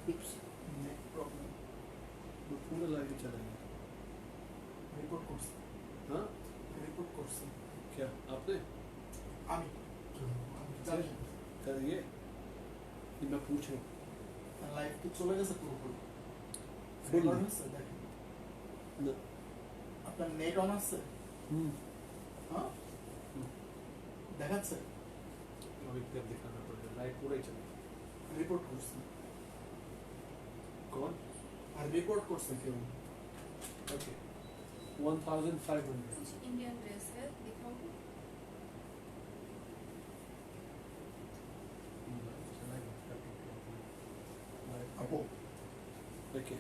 नेक problem वो पूरा live चलेगा। रिपोर्ट कोर्स हाँ रिपोर्ट कोर्स क्या आपने আমি জানি कर ये कि मैं पूछ रहा हूँ লাইভ কি চলে গেছে পুরোপুরি Full. রেকর্ড হচ্ছে দেখেন ना আপনার নেট অন আছে হ্যাঁ দেখাচ্ছে अभी तक दिखाना पड़ेगा लाइव पूरा ही चलेगा। রিপোর্ট করছে कौन আর রিপোর্ट করছে কেউ ओके 1500 कुछ इंडियन ड्रेस है दिखाओगे আপু ओके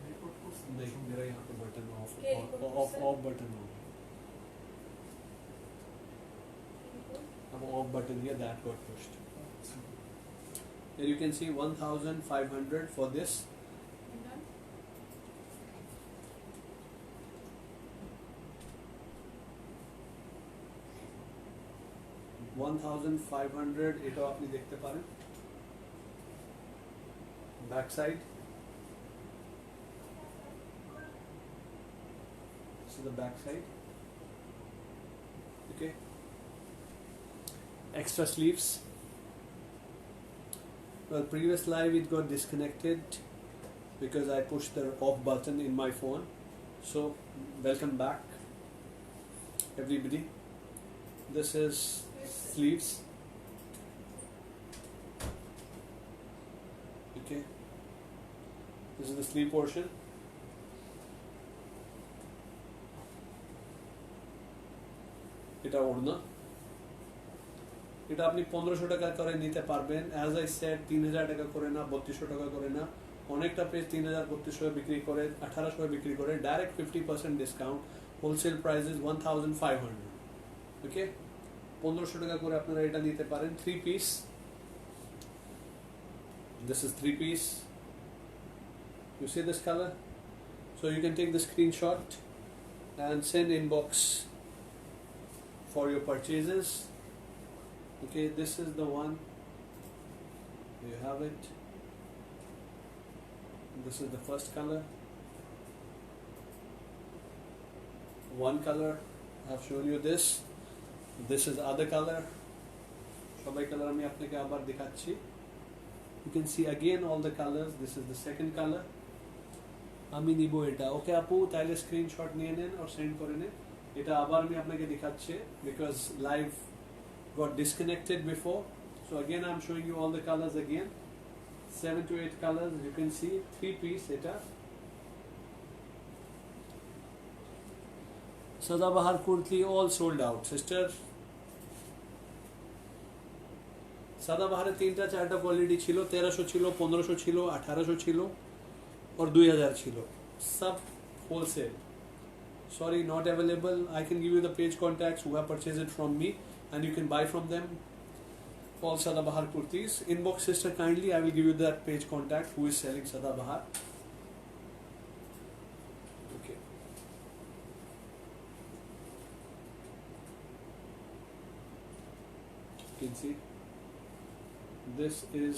রিপোর্ট করছে नहीं मेरा यहाँ पे बटन ऑफ क्या report ऑफ करता है? ऑफ बटन हो अब of button here that got pushed. Here you can see 1500 for this. One 1500 এটা আপনি দেখতে পারেন back side this is the back side okay extra sleeves well previous live it got disconnected because I pushed the off button in my phone so welcome back everybody this is sleeves okay this is the sleeve portion এটা ওড়না এটা আপনি 1500 টাকা করে নিতে পারবেন as I said 3000 টাকা করে না 3200 টাকা করে না অনেকটা পেজ 3200 বিক্রি করে 1800 বিক্রি করে direct 50% discount wholesale price is 1500 ওকে 1500 টাকা করে আপনারা এটা নিতে পারেন 3 piece this is 3 piece you see this color so you can take the screenshot and send inbox for your purchases okay this is the one you have it this is the first color one color I have shown you this is other color সবাই colour আমি আপনাকে আবার দেখাচ্ছি you can see again all the colors this is the second color আমি নিব এটা ওকে আপু তাহলে স্ক্রিনশট নিয়ে নেন আর সেন্ড করে নেন এটা আবার আমি আপনাকে দেখাচ্ছি because live got disconnected before so again I'm showing you all the colors again 7 to 8 colors you can see 3 piece এটা Sadabahar kurti all sold out sister Sadabahar তিনটা চারটা কোয়ালিটি ছিল 1300 ছিল 1500 ছিল 1800 ছিল और 2000 ছিল सब wholesale sorry not available I can give you the page contacts who have purchased it from me and you can buy from them all Sadabahar kurtis inbox sister kindly I will give you that page contact who is selling Sadabahar okay you can see this is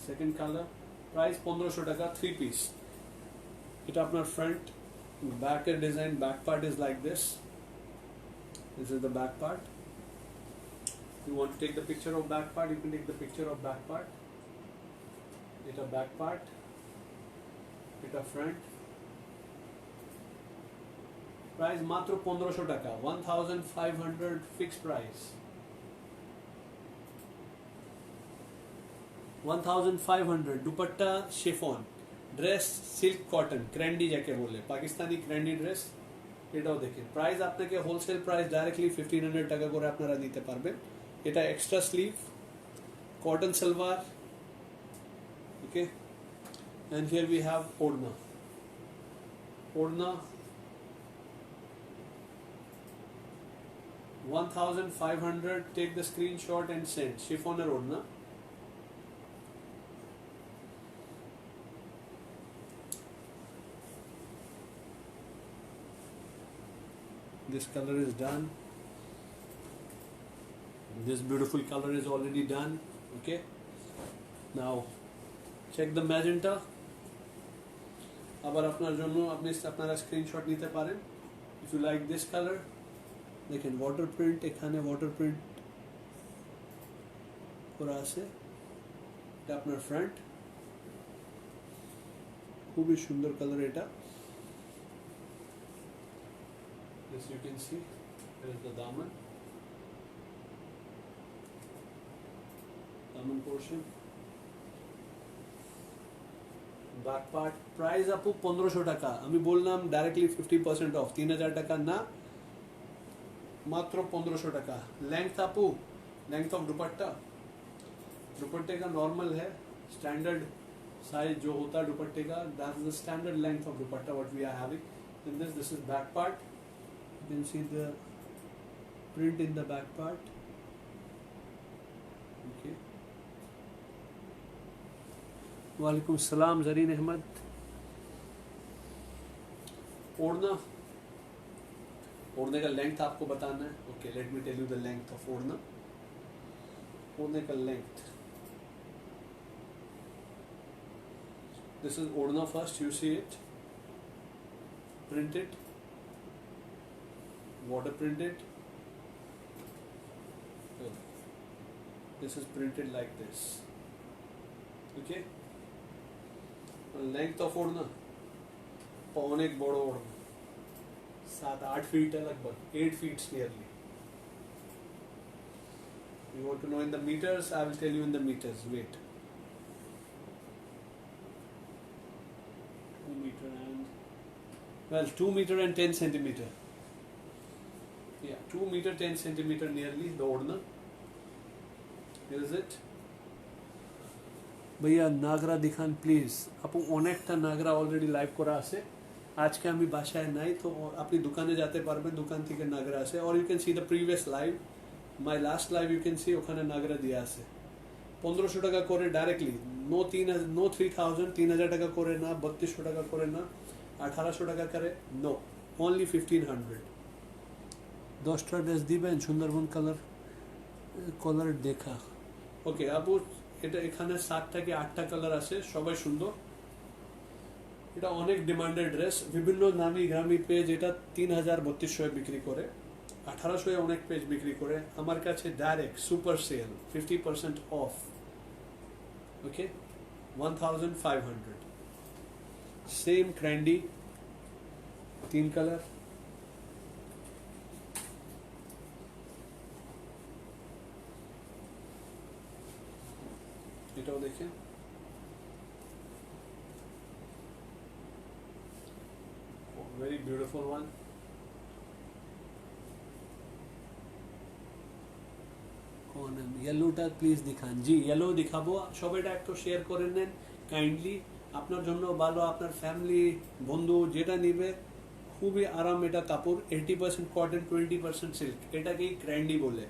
second color price 1500 টাকা 3 piece এটা আপনার front back design back part is like this is the back part you want to take the picture of back part you can take the picture of back part এটা back part এটা front price মাত্র 1500 টাকা 1500 fixed price 1500 dupatta chiffon dress silk cotton क्रैंडी जाके बोले Pakistani Candy dress এটাও দেখেন price আপনাকে হোলসেল প্রাইস ডাইরেক্টলি 1500 টাকা করে আপনারা নিতে পারবেন এটা extra sleeve cotton salwar okay and here we have ওড়না 1500 take the screenshot and send chiffon or ওড়না this color is done this beautiful color is already done okay now check the magenta আবার আপনার জন্য আপনারা স্ক্রিনশট নিতে পারেন if you like this colour দেখেন water print এখানে ওয়াটার প্রিন্ট করা আছে এটা আপনার ফ্রন্ট খুবই সুন্দর কালার এটা this you can see there is the daman portion back part price আপু 1500 টাকা আমি বললাম ডাইরেক্টলি 50% অফ 3000 টাকা না मात्र 1500 টাকা लेंथ आपू लेंथ ऑफ दुपट्टा दुपट्टे का नॉर्मल है स्टैंडर्ड साइज जो होता है दुपट्टे का that is the standard length of dupatta what we are having in this is back part you can see the print in the back part okay वालेकुम सलाम जरीन अहमद ओढ़ने का लेंथ आपको बताना है okay let me tell you the length of ओढ़ने का length this is ओढ़ना first you see it printed water printed this is printed like this okay length of ओढ़ना पौने एक बड़ो ओढ़ना 7-8 फीट है लगभग 8 feet nearly you want to know in the meters I will tell you in the meters wait 2 meter and well 2 meter and 10 centimeter yeah 2 meter 10 centimeter nearly the ओढ़ना here is it भैया नागरा दिखान please আপু অনেকটা নাগরা already live করা আছে আজকে আমি বাসায় নাই তো আপনি দোকানে যেতে পারবেন দোকান থেকে নাগরা আছে or you can see the previous live my last live you can see ওখানে নাগরা দেয়া আছে 1500 টাকা করে ডাইরেক্টলি no 3000 3000 টাকা করে না 3200 টাকা করে না 1800 টাকা করে no only 1500 10টা ড্রেস দিবেন সুন্দরবন কালার দেখা ওকে আপু এটা এখানে 7টা কি 8টা কালার আছে সবাই সুন্দর এটা অনেক ডিমান্ডেড ড্রেস বিভিন্ন নামি গ্রামি পেজ এটা 3200 বিক্রি করে 1800 অনেক পেজ বিক্রি করে আমার কাছে direct super sale 50% off okay 1500 same trendy 3 colour এটাও দেখেন very beautiful one कौन है येलोটা প্লিজ দেখান জি येलो দেখাবো সবাইটা একটু শেয়ার করে নেন কাইন্ডলি আপনার জন্য ভালো আপনার ফ্যামিলি বন্ধু যেটা নেবে খুবই আরাম এটা কাপড় 80% কটন 20% সিল্ক এটাকেই ক্র্যান্ডি বলে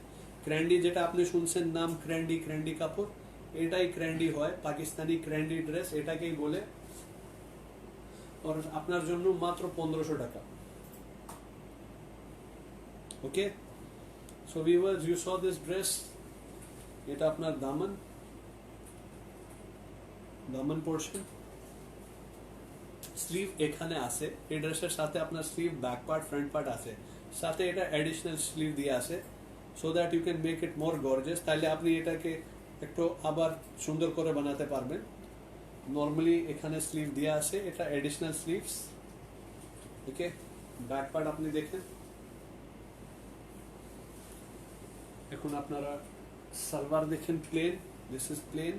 ক্র্যান্ডি যেটা আপনি শুনছেন নাম ক্র্যান্ডি কাপড় এটাই ক্র্যান্ডি হয় পাকিস্তানি ক্র্যান্ডি ড্রেস এটাকেই বলে और আপনার জন্য মাত্র 1500 টাকা okay so viewers you saw this dress এটা আপনার দামন পোরশন স্লিভ এখানে আছে এই ড্রেসের সাথে আপনার sleeve back part front part আছে সাথে এটা অ্যাডিশনাল স্লিভ দিয়ে আছে so that you can make it more gorgeous তাহলে আপনি এটাকে একটু আবার সুন্দর করে বানাতে পারবেন নরমালি এখানে স্লিভ দেয়া আছে এটা additional sleeves okay back part আপনি দেখেন এখন আপনারা সালোয়ার দেখেন plain this is plain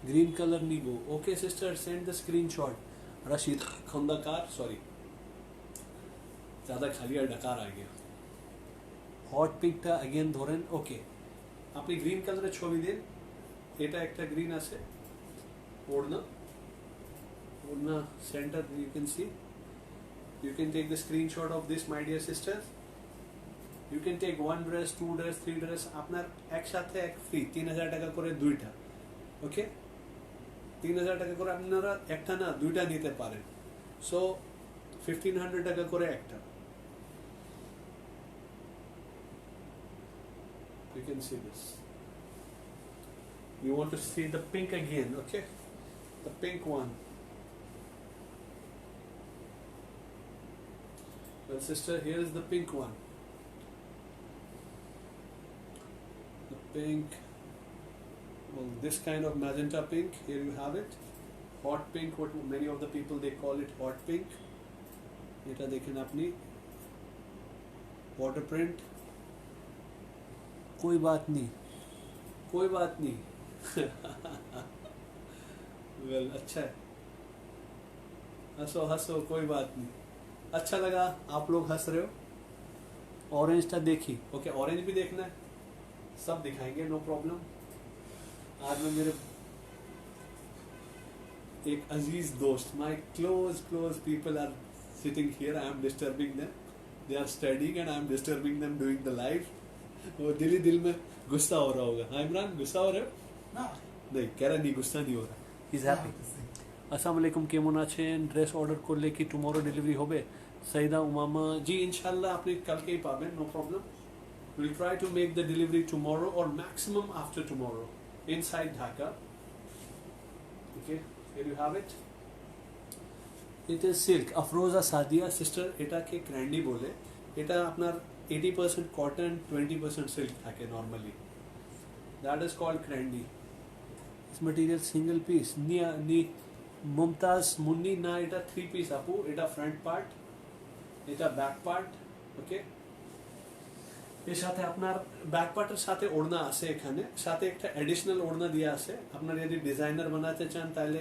green colour नीगो okay sister send the screenshot Rashid Khandakar sorry ज्यादा खाली और डकार आ गया हॉट पिंकটা अगेन ধরেন ওকে আপনি গ্রিন কালারের ছবি দিন এটা একটা গ্রিন আছে ওড়না centre you can see you can take the screenshot of this my dear sisters you can take one dress two dress three dress আপনার একসাথে এক ফ্রি 3000 টাকা করে দুইটা ওকে 3000 টাকা করে আপনারা একটা না দুইটা নিতে পারেন সো 1500 টাকা করে একটা You can see this. You want to see the pink again, okay? The pink one. Well, sister, here is the pink one. The pink, well, this kind of magenta pink, here you have it. Hot pink, what many of the people they call it hot pink. এটা দেখেন আপনি water print. कोई बात नहीं, कोई बात नहीं. well, अच्छा है. हंसो हंसो, कोई बात नहीं. अच्छा लगा आप लोग हंस रहे हो. ऑरेंज था देखी, ओके ऑरेंज भी देखना है, सब दिखाएंगे, नो प्रॉब्लम. आज मैं मेरे एक अजीज दोस्त, my close people are sitting here, I am disturbing them. They are studying and I am disturbing them doing the live. वो दिल में गुस्सा हो रहा होगा. हाँ इमरान, गुस्सा हो रहे हो? না नहीं, कह रहा नहीं, गुस्सा नहीं हो रहा. He's happy. আসসালামু আলাইকুম, কেমন আছেন? ড্রেস অর্ডার করলে কি টুমরো ডেলিভারি হবে? সাইদা উমামা, জি ইনশাআল্লাহ আপনি কালকেই পাবেন, no problem. We'll try to make the delivery tomorrow or maximum after tomorrow inside Dhaka. Okay, here you have it. It is silk. Afroza Sadia sister, এটা কে ক্র্যান্ডি বলে. এটা আপনার 80% cotton, 20% silk থাকে normally. That is called ক্র্যান্ডি. This material single piece. নি মুমতাজ মুন্নি, না এটা 3 piece আপু. এটা front part, এটা back part. ওকে, এর সাথে আপনার ব্যাক পার্টের সাথে ওড়না আছে, এখানে সাথে একটা অ্যাডিশনাল ওড়না দিয়ে আছে. আপনার যদি ডিজাইনার বানাতে চান তাহলে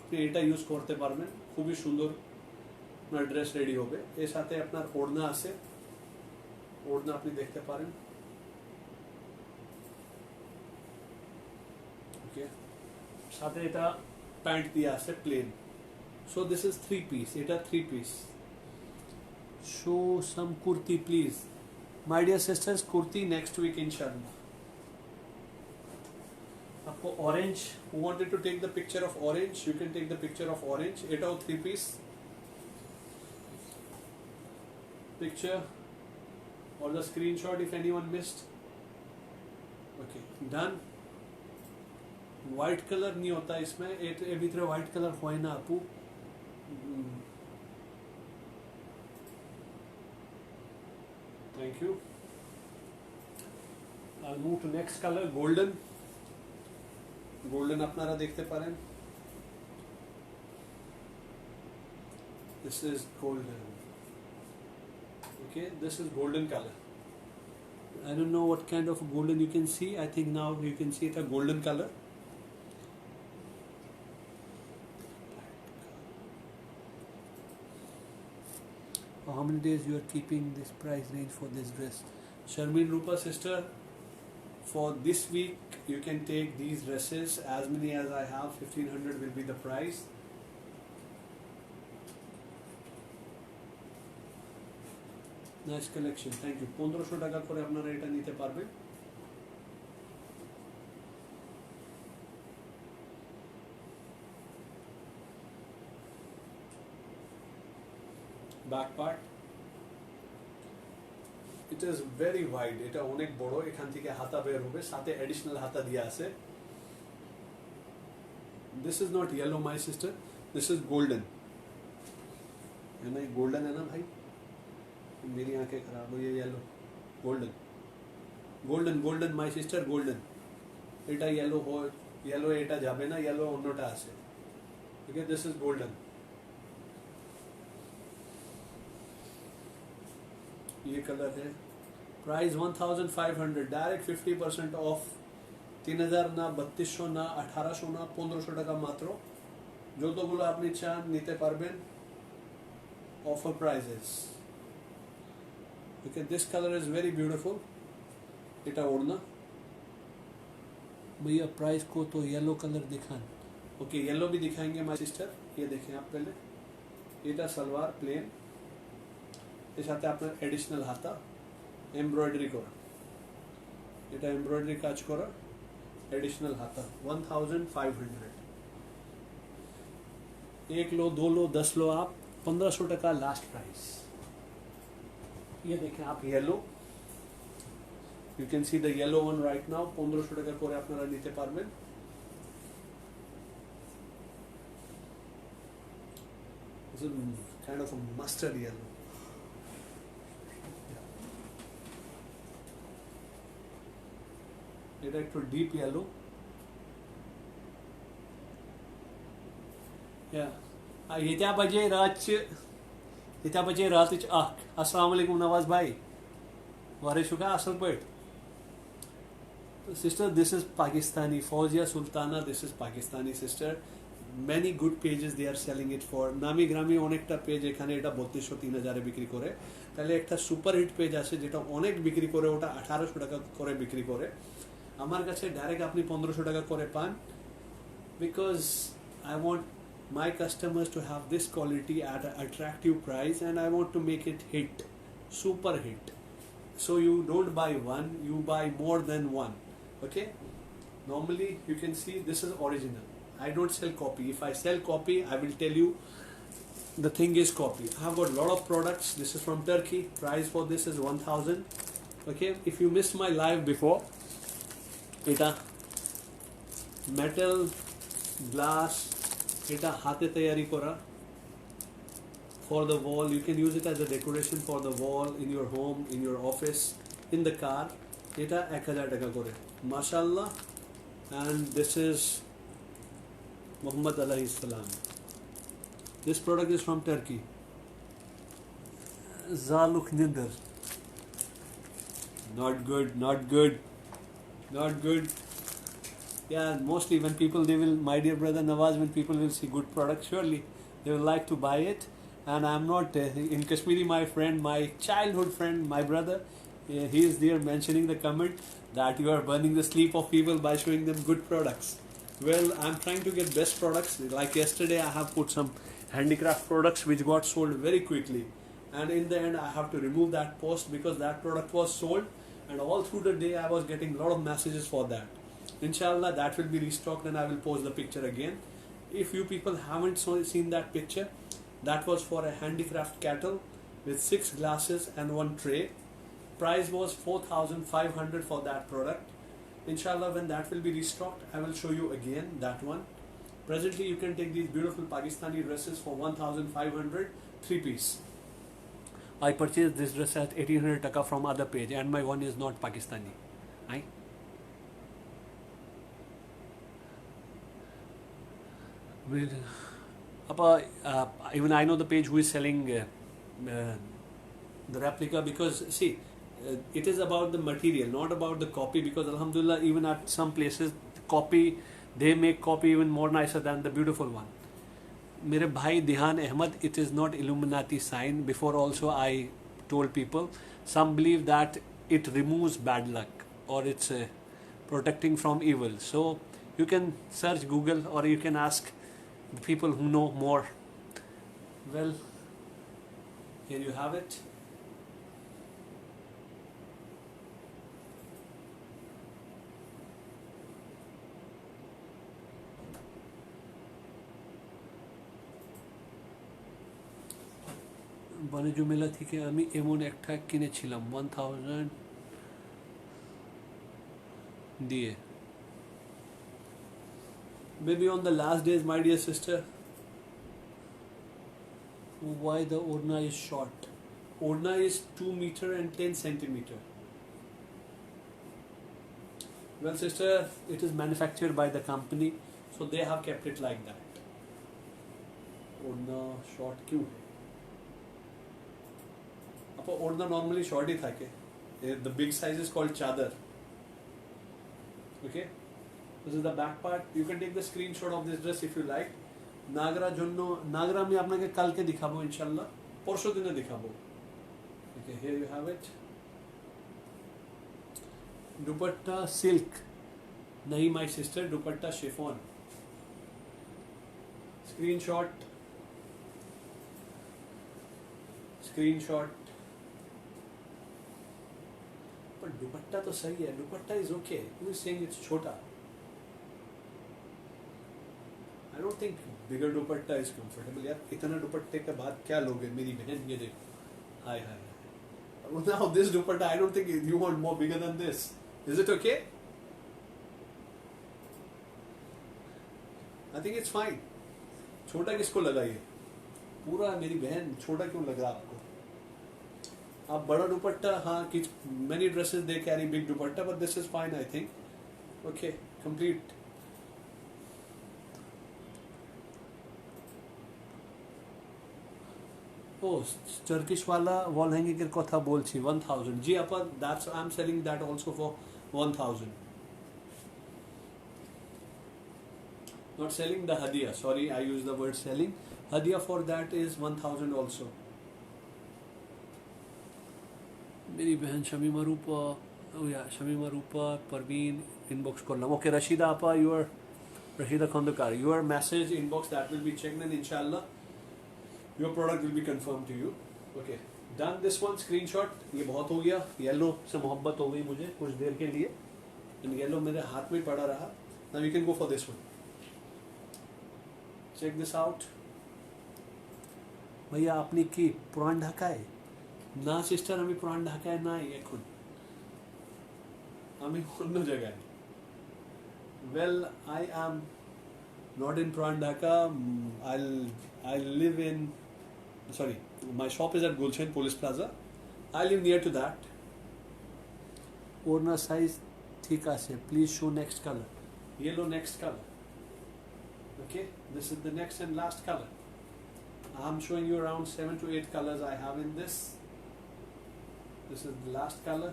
আপনি এটা ইউজ করতে পারবেন, খুবই সুন্দর আপনার ড্রেস রেডি হবে. এর সাথে আপনার ওড়না আছে, ওড়না আপনি দেখতে পারেন. ওকে, সাথে এটা প্যান্ট দিয়ে আছে plain. So this is 3 piece. এটা 3 piece. Show some kurti please. My dear sisters, kurti next week inshallah. आपको orange, who wanted to take the picture of orange, you can take the picture of orange. एटाओ 3 piece picture or the screenshot if anyone missed. Okay, done. White color नहीं होता इसमें, ए भीतर white color होए ना आपू. Thank you. I'll move to next color, golden. Golden আপনারা দেখতে পারেন. This is golden. Okay, this is golden color. I don't know what kind of golden you can see. I think now you can see it a golden color. How many days you are keeping this price range for this dress? Sharmeen Rupa sister, for this week you can take these dresses as many as I have. 1500 will be the price. Nice collection, thank you. 1500 টাকা করে আপনারা এটা নিতে পারবেন. Back part, it is very wide. এটা অনেক বড়, এখান থেকে হাতা বের হবে, সাথে এডিশনাল হাতা দিয়া আছে. This is not yellow my sister, this is golden. है ना, golden है ना भाई, मेरी आंखें खराब हो. ये yellow, golden, golden, golden my sister, golden. এটা yellow हो, yellow এটা যাবে না, yellow অন্যটা আছে. Okay, this is golden. ये कलर है. Price 1500, direct 50% of. 3000 না 3200 না 1800 না 1500 টাকা মাত্র. যতগুলো আপনি চান নিতে পারবেন, offer prices. Okay, this colour is very beautiful. এটা ওড়না. भैया प्राइस को तो येलो कलर दिखाएं. ओके, येलो भी दिखाएंगे माय सिस्टर. ये देखें आप पहले, এটা সালোয়ার প্লেন, এর সাথে আপনার এডিশনাল হাতা এমব্রয়ডারি করা. এটা এমব্রয়ডারি কাজ করা, एडिशनल हाथा. 1500. 1 लो 2 लो 10 लो आप, 1500 टका लास्ट प्राइस. ये देखें आप, yellow You can see the yellow one right now 1500 টাকা করে আপনারা নিতে পারবেন। This is kind of a mustard yellow. এটা একটু ডিপ ইয়েলো। এটা বাজে রাতच अख अस्सलाम वालेकुम नवाज भाई वारे शुका असल पट sister this is Pakistani Fawzia Sultana this is Pakistani sister many good pages they are selling it for nami grami অনেকটা পেজ এখানে এটা 3200-3000 এ বিক্রি করে তাহলে একটা সুপার হিট পেজ আছে যেটা অনেক বিক্রি করে ওটা 1800 টাকা করে বিক্রি করে আমার কাছে ডাইরেক্ট আপনি 1500 টাকা করে পান because I want my customers to have this quality at an attractive price and I want to make it hit super hit so you don't buy one you buy more than one okay normally you can see this is original I don't sell copy if I sell copy I will tell you the thing is copy I have got a lot of products this is from Turkey price for this is 1000 okay if you missed my live before এটা metal glass এটা হাতে তৈরি করা for the wall you can use it as a decoration for the wall in your home in your office in the car এটা 1000 টাকা করে mashallah and this is Muhammad alayhi salam this product is from Turkey Zaluk Ninder not good yeah mostly when people they will my dear brother Nawaz when people will see good product surely they will like to buy it and I'm not in Kashmiri my friend my childhood friend my brother he is there mentioning the comment that you are burning the sleep of people by showing them good products well I'm trying to get best products like yesterday I have put some handicraft products which got sold very quickly and in the end I have to remove that post because that product was sold and all through the day I was getting a lot of messages for that inshallah that will be restocked and I will post the picture again if you people haven't seen that picture that was for a handicraft kettle with 6 glasses and 1 tray price was 4500 for that product inshallah when that will be restocked I will show you again that one presently you can take these beautiful Pakistani dresses for 1500 3 piece I purchased this dress at 1800 taka from other page and my one is not Pakistani even I know the page who is selling the replica because see it is about the material not about the copy because alhamdulillah even at some places copy they make copy even more nicer than the beautiful one mere bhai Dihan Ahmed it is not Illuminati sign before also I told people some believe that it removes bad luck or it's protecting from evil so you can search Google or you can ask the people who know more well here you have it বাণিজ্য মেলা থেকে আমি এমন একটা কিনেছিলাম 1000 দিয়ে maybe on the last days my dear sister why the Orna is short Orna is 2 meter and 10 centimeter well sister it is manufactured by the company so they have kept it like that Orna short क्यों है आपको Orna normally short ही था के the big size is called chadar okay this is the back part you can take the screenshot of this dress if you like নাগরা জন্য নাগরা আমি আপনাকে কালকে দেখাবো ইনশাআল্লাহ পরশু দিনে দেখাবো okay here you have it dupatta silk nahi my sister dupatta chiffon screenshot but dupatta to sahi hai dupatta is okay who is saying it's chota I don't think bigger dupatta is comfortable यार इतना दुपट्टे के बाद क्या लोगे मेरी बहन ये देखो हाय हाय Now this dupatta, I don't think you want more bigger than this. Is it okay? I think it's fine. छोटा किसको लगा ये? पूरा मेरी बहन, छोटा क्यों लग रहा आपको? आप बड़ा दुपट्टा, हाँ, किस many dresses they carry big dupatta, but this is fine, I think. Okay, complete. Oh, Turkish wala wall hanging এর কথা বলছি 1000 জি আপা, that's I'm selling that also for 1000. Not selling the hadiya, sorry, I use the word selling. Hadiya for that is 1000 also. मेरी बहन शमीमा रूपा, oh yeah, Shamima रूपा Parveen inbox করলাম. Okay, Rashida appa, your Rashida Khandakar, your message inbox that will be checked and inshallah your product will be confirmed to you. Okay, done this one screenshot. ये बहुत हो गया, yellow से मोहब्बत हो गई मुझे कुछ देर के लिए, and येलो मेरे हाथ में पड़ा रहा. Now we can go for this one. Check this out. ভাইয়া আপনি কি পুরান ঢাকায়? না সিস্টার, আমি পুরান ঢাকায় নাই এখন, আমি অন্য জায়গায়. Well, I am not in Puran Dhaka. I live in, sorry, my shop is at Gulshan Police Plaza. I live near to that. Orna size ঠিক আছে, please show next color. Yellow next color. Okay, this is the next and last color. I'm showing you around 7 to 8 colors I have in this. This is the last color.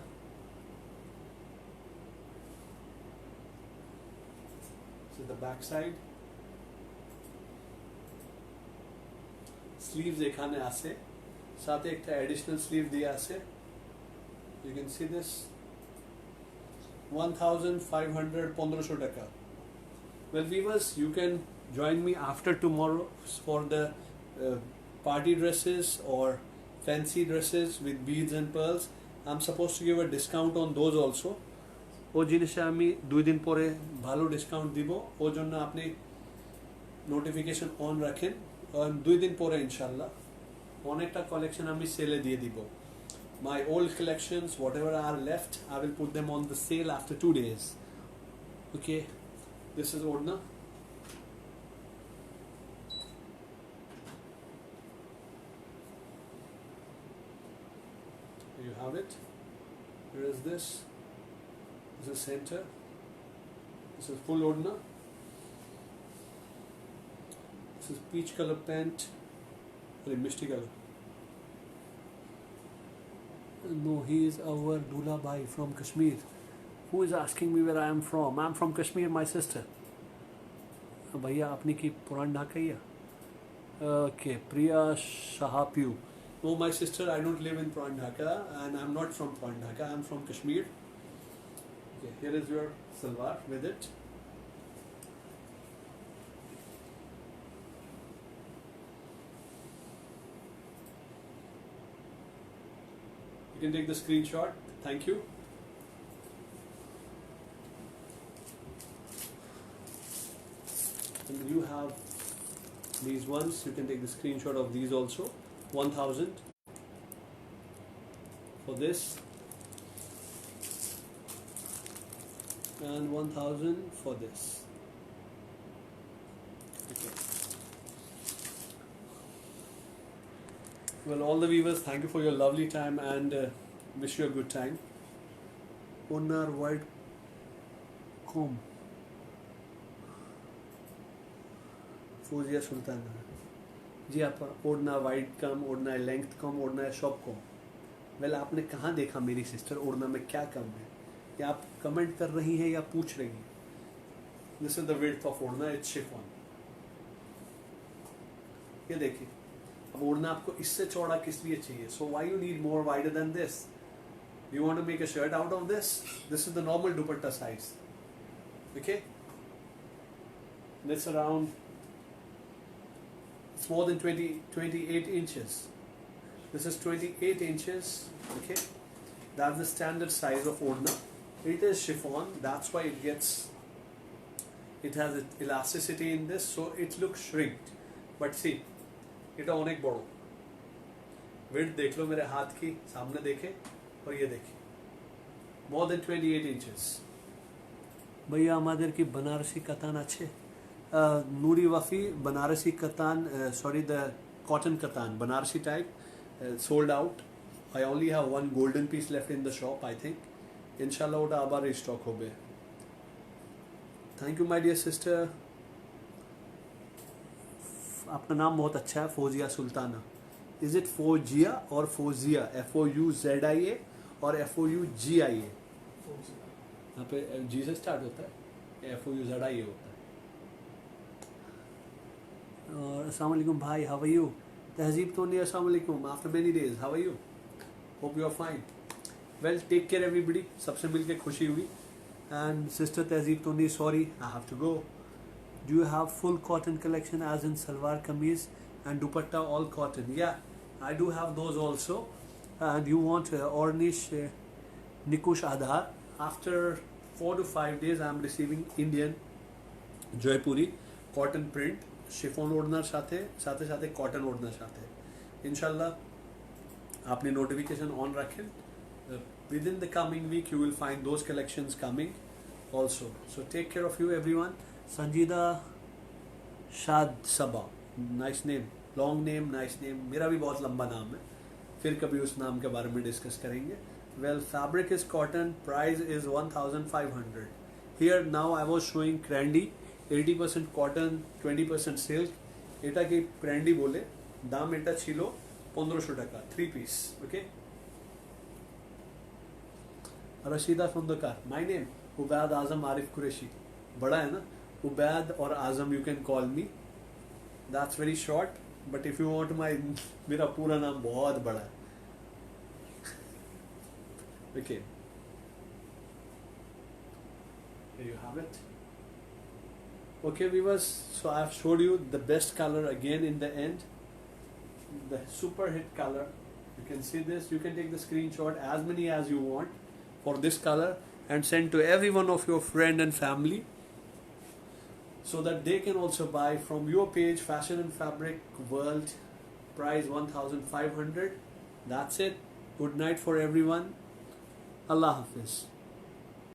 This is the back side. Sleeves এখানে আছে, সাথে একটা additional sleeve দিয়ে আছে. You can see this. 1500 1500 টাকা. Well viewers, you can join me after tomorrow for the party dresses or fancy dresses with beads and pearls. I'm supposed to give a discount on those also. ও জিনিসে আমি 2 দিন পরে ভালো discount দিব, ওর জন্য আপনি notification on রাখেন, আর 2 দিন পরে ইনশাআল্লাহ অনেকটা কালেকশন আমি সেলে দিয়ে দিব. My old collections, whatever are left, I will put them on the sale after 2 days. Okay, this is Odna. You have it. Here is this. This is center. This is full Odna. This is peach color pant. Sorry, misty color. No, he is our Dula Bhai from Kashmir. Who is asking me where I am from? I am from Kashmir, my sister. भैया आपने की पुरान ढाका ही है? Okay, Priya Shahapyu. No, my sister, I don't live in Puran Dhaka and I'm not from Puran Dhaka, I'm from Kashmir. Okay, here is your salwar with it. You can take the screenshot. Thank you. And you have these ones. You can take the screenshot of these also. 1000 for this and 1000 for this. Okay. Well, all the viewers, thank you for your lovely time and wish you a good time. Onar wide comb. Fozia Sultana. जी आप ओढ़ना wide कम, ओढ़ना है length कम, ओढ़ना है shop कम. Well आपने कहाँ देखा मेरी सिस्टर ओढ़ना में क्या कम है? या आप कमेंट कर रही हैं या पूछ रही हैं? This is the width of ओढ़ना, इट्स शिफॉन. ये देखिए, अब ओढ़ना आपको इससे चौड़ा किस लिए चाहिए? So why you need more wider than this? You want to make a shirt out of this? This is the normal dupatta size. Okay, this around, it's more than 28 inches. This is 28 inches. Okay, that's the standard size of Odna. It is chiffon, that's why it has elasticity in this, so it looks shrinked. But see, it onek boro. Width देख लो मेरे हाथ की, सामने देखे, और ये देखिए more than 28 inches. भैया আমাদের কি बनारसी कतान আছে? Nuri Wafi, Banarasi कतान, sorry, the cotton katan, Banarasi type, sold out. I only have one golden piece left in the shop, I think. Inshallah ওটা আবার restock হবে. Thank you my dear sister. आपका नाम बहुत अच्छा है, फौजिया सुल्ताना. Is it फौजिया और फौजिया? FOUZIA और FOUGIA? यहाँ पे G से स्टार्ट होता है, FOUZIA होता है. और अस्सलाम वालेकुम भाई, हाउ आर यू? तहजीब तोनी, अस्सलाम वालेकुम, after many days, how are you? Hope you are fine. Well, take care everybody. सबसे मिलके खुशी हुई. And sister Tahzeeb Toni, sorry I have to go. Do you have full cotton collection as in salwar kameez and dupatta all cotton? Yeah, I do have those also. And you want Ornish Nikush Adhar? After 4 to 5 days I am receiving Indian Jaipuri cotton print chiffon ओढ़ना साथे साथे साथे cotton ओढ़ना साथे. Inshallah आपने notification on रखें. Within the coming week you will find those collections coming also. So take care of you everyone. Sanjida Shad Saba, nice name, long name, nice name. मेरा भी बहुत लंबा नाम है, फिर कभी उस नाम के बारे में डिस्कस करेंगे. Well, fabric is cotton, price is 1500. Here now I was showing क्रेंडी, 80% कॉटन 20% सिल्क. এটা কি ক্র্যান্ডি বলে, দাম এটা ছিল 1500 টাকা 3 পিস. Okay, Rashida Khandakar, my name Ubaid Azam Arif Qureshi. बड़ा है ना, उबैद और Azam, you can call me. That's very short, but if you want my, मेरा पूरा नाम बहुत बड़ा है. Okay, here you have it. Okay viewers, so I have showed you the best color again in the end, the super hit color. You can see this, you can take the screenshot as many as you want for this color and send to every one of your friend and family so that they can also buy from your page, Fashion and Fabric World, price 1500. That's it. Good night for everyone. Allah Hafiz.